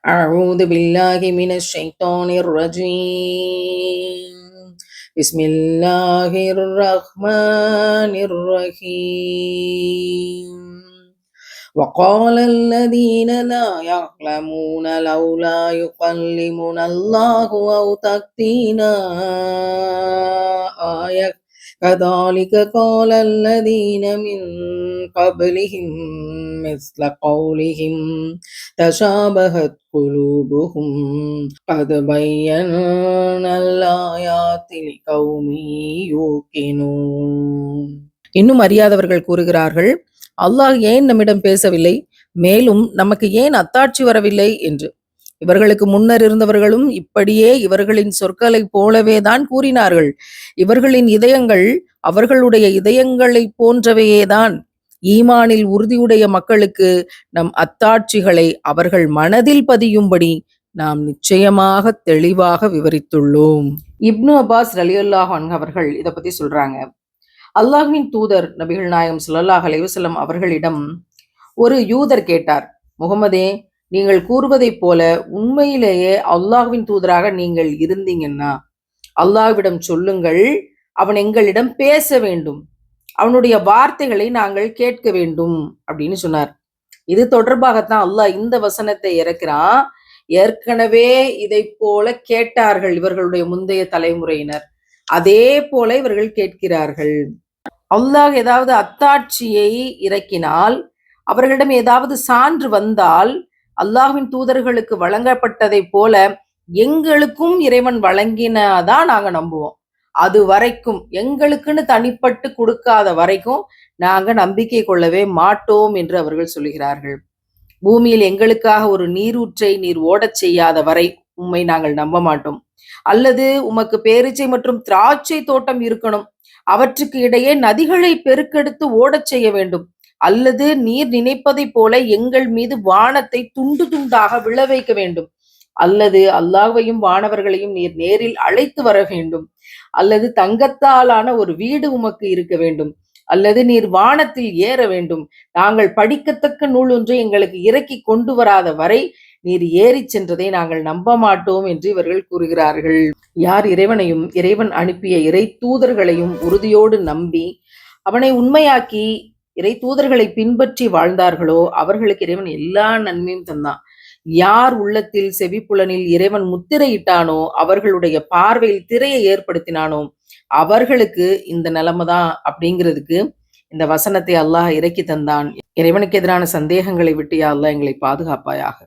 أعوذ بالله من الشيطان الرجيم. بسم الله الرحمن الرحيم. وقال الذين لا يعلمون لولا يكلمنا الله أو تأتينا آية كذلك قال الذين من قبلهم مثل قولهم تشابهت قلوبهم قد بينا الآيات لقوم يوقنون. இன்னும் அறியாதவர்கள் கூறுகிறார்கள், அல்லாஹ் ஏன் நம்மிடம் பேசவில்லை, மேலும் நமக்கு ஏன் அத்தாட்சி வரவில்லை என்று. இவர்களுக்கு முன்னர் இருந்தவர்களும் இப்படியே இவர்களின் சொற்களை போலவேதான் கூறினார்கள். இவர்களின் இதயங்கள் அவர்களுடைய இதயங்களை போன்றவையேதான். ஈமானில் உறுதியுடைய மக்களுக்கு நம் அத்தாட்சிகளை அவர்கள் மனதில் பதியும்படி நாம் நிச்சயமாக தெளிவாக விவரித்துள்ளோம். இப்னு அப்பாஸ் ரலியல்லாஹு அன்ஹு அவர்கள் இதை பத்தி சொல்றாங்க. அல்லாஹ்வின் தூதர் நபிகள் நாயகம் ஸல்லல்லாஹு அலைஹி வஸல்லம் அவர்களிடம் ஒரு யூதர் கேட்டார், முகமதே, நீங்கள் கூறுவதைப் போல உண்மையிலேயே அல்லாஹ்வின் தூதராக நீங்கள் இருந்தீங்கன்னா அல்லாஹ்விடம் சொல்லுங்கள், அவன் எங்களிடம் பேச வேண்டும், அவனுடைய வார்த்தைகளை நாங்கள் கேட்க வேண்டும் அப்படின்னு சொன்னார். இது தொடர்பாகத்தான் அல்லாஹ் இந்த வசனத்தை இறக்கிறான். ஏற்கனவே இதை போல கேட்டார்கள் இவர்களுடைய முந்தைய தலைமுறையினர், அதே போல இவர்கள் கேட்கிறார்கள். அல்லாஹ் ஏதாவது அத்தாட்சியை இறக்கினால், அவர்களிடம் ஏதாவது சான்று வந்தால், அல்லாஹ்வின் தூதர்களுக்கு வழங்கப்பட்டதை போல எங்களுக்கும் இறைவன் வழங்கினாதான் நாங்க நம்புவோம். அது வரைக்கும், எங்களுக்குன்னு தனிப்பட்டு கொடுக்காத வரைக்கும் நாங்க நம்பிக்கை கொள்ளவே மாட்டோம் என்று அவர்கள் சொல்லுகிறார்கள். பூமியில் எங்களுக்காக ஒரு நீரூற்றை நீர் ஓடச் செய்யாத வரை உம்மை நாங்கள் நம்ப மாட்டோம். அல்லது உமக்கு பேரீச்சை மற்றும் திராட்சை தோட்டம் இருக்கணும், அவற்றுக்கு இடையே நதிகளை பெருக்கெடுத்து ஓடச் செய்ய வேண்டும். அல்லது நீர் நினைப்பதை போல எங்கள் மீது வானத்தை துண்டு துண்டாக விழ வைக்க வேண்டும். அல்லது அல்லாஹ்வையும் வானவர்களையும் நீர் நேரில் அழைத்து வர வேண்டும். அல்லது தங்கத்தாலான ஒரு வீடு உமக்கு இருக்க வேண்டும். அல்லது நீர் வானத்தில் ஏற வேண்டும். நாங்கள் படிக்கத்தக்க நூல் ஒன்றை எங்களுக்கு இறக்கி கொண்டு வராத வரை நீர் ஏறி சென்றதை நாங்கள் நம்ப மாட்டோம் என்று இவர்கள் கூறுகிறார்கள். யார் இறைவனையும் இறைவன் அனுப்பிய இறை தூதர்களையும் உறுதியோடு நம்பி அவனை உண்மையாக்கி இறை தூதர்களை பின்பற்றி வாழ்ந்தார்களோ அவர்களுக்கு இறைவன் எல்லா நன்மையும் தந்தான். யார் உள்ளத்தில் செவிப்புலனில் இறைவன் முத்திரையிட்டானோ, அவர்களுடைய பார்வையில் திரையை ஏற்படுத்தினானோ, அவர்களுக்கு இந்த நிலைமை தான் அப்படிங்கிறதுக்கு இந்த வசனத்தை அல்லாஹ் இறக்கி தந்தான். இறைவனுக்கு எதிரான சந்தேகங்களை விட்டு யா அல்லாஹ் எங்களை பாதுகாப்பாயாக.